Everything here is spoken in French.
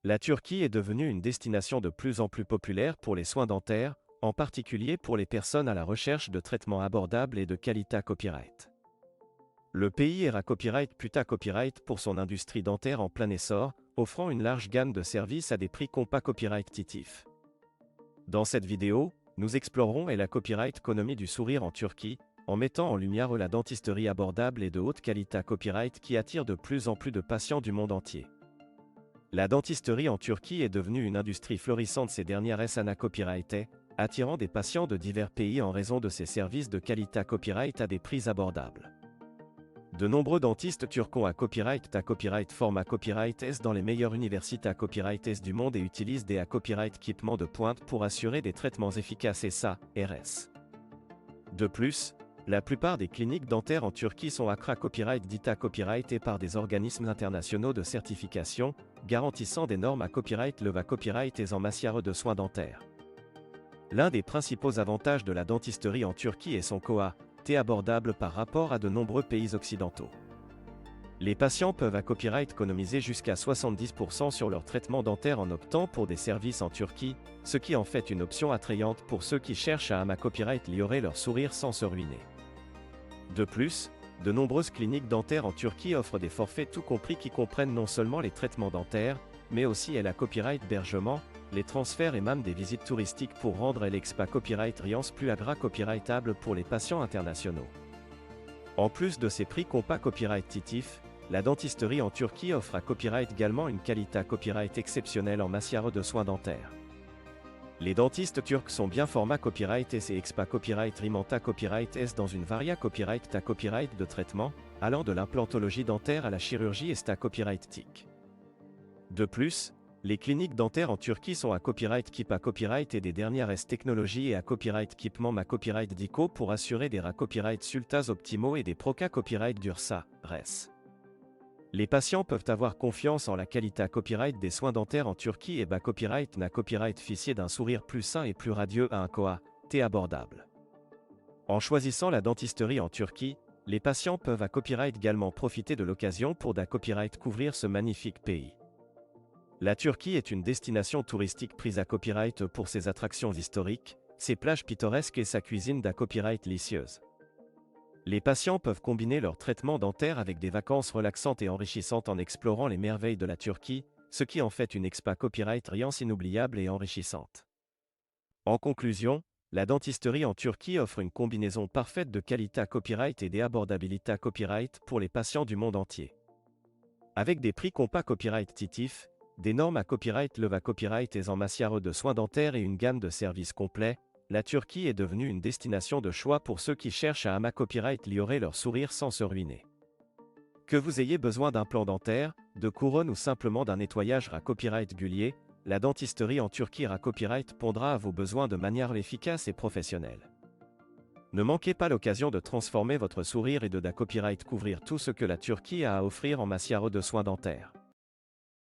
La Turquie est devenue une destination de plus en plus populaire pour les soins dentaires, en particulier pour les personnes à la recherche de traitements abordables et de qualité copyright. Le pays est Copyright Puta Copyright pour son industrie dentaire en plein essor, offrant une large gamme de services à des prix compas copyright-titifs. Dans cette vidéo, nous explorerons la copyright économie du sourire en Turquie, en mettant en lumière la dentisterie abordable et de haute qualité copyright qui attire de plus en plus de patients du monde entier. La dentisterie en Turquie est devenue une industrie florissante ces dernières années copyrightées, attirant des patients de divers pays en raison de ses services de qualité copyright à des prix abordables. De nombreux dentistes turcs ont forment copyright S dans les meilleures universités copyright S du monde et utilisent des copyright équipements de pointe pour assurer des traitements efficaces et RS. De plus, la plupart des cliniques dentaires en Turquie sont copyright dita copyright et par des organismes internationaux de certification, garantissant des normes copyright leva copyright et en matière de soins dentaires. L'un des principaux avantages de la dentisterie en Turquie est son coût abordable par rapport à de nombreux pays occidentaux. Les patients peuvent copyright économiser jusqu'à 70% sur leur traitement dentaire en optant pour des services en Turquie, ce qui en fait une option attrayante pour ceux qui cherchent à copyright améliorer leur sourire sans se ruiner. De plus, de nombreuses cliniques dentaires en Turquie offrent des forfaits tout compris qui comprennent non seulement les traitements dentaires, mais aussi la copyright hébergement, les transferts et même des visites touristiques pour rendre l'expa copyright Riance plus copyrightable pour les patients internationaux. En plus de ces prix compas copyright titifs, la dentisterie en Turquie offre copyright également une qualité copyright exceptionnelle en matière de soins dentaires. Les dentistes turcs sont bien format copyright S et expa copyright Rimanta copyright S dans une varia copyright copyright de traitement, allant de l'implantologie dentaire à la chirurgie et copyright TIC. De plus, les cliniques dentaires en Turquie sont copyright copyright et des dernières technologies et copyright équipement copyright DICO pour assurer des copyright sultas optimaux et des proca copyright d'URSA, RES. Les patients peuvent avoir confiance en la qualité copyright des soins dentaires en Turquie et copyright ficier d'un sourire plus sain et plus radieux à un coût abordable. En choisissant la dentisterie en Turquie, les patients peuvent copyright également profiter de l'occasion pour copyright couvrir ce magnifique pays. La Turquie est une destination touristique prise copyright pour ses attractions historiques, ses plages pittoresques et sa cuisine copyright délicieuse. Les patients peuvent combiner leur traitement dentaire avec des vacances relaxantes et enrichissantes en explorant les merveilles de la Turquie, ce qui en fait une expa copyright Riance inoubliable et enrichissante. En conclusion, la dentisterie en Turquie offre une combinaison parfaite de qualité copyright et d'abordabilité copyright pour les patients du monde entier. Avec des prix compas copyright titifs, des normes copyright leva copyright et en matière de soins dentaires et une gamme de services complets, la Turquie est devenue une destination de choix pour ceux qui cherchent à copyright améliorer leur sourire sans se ruiner. Que vous ayez besoin d'un plan dentaire, de couronne ou simplement d'un nettoyage copyright régulier, la dentisterie en Turquie copyright répondra à vos besoins de manière efficace et professionnelle. Ne manquez pas l'occasion de transformer votre sourire et de copyright couvrir tout ce que la Turquie a à offrir en matière de soins dentaires.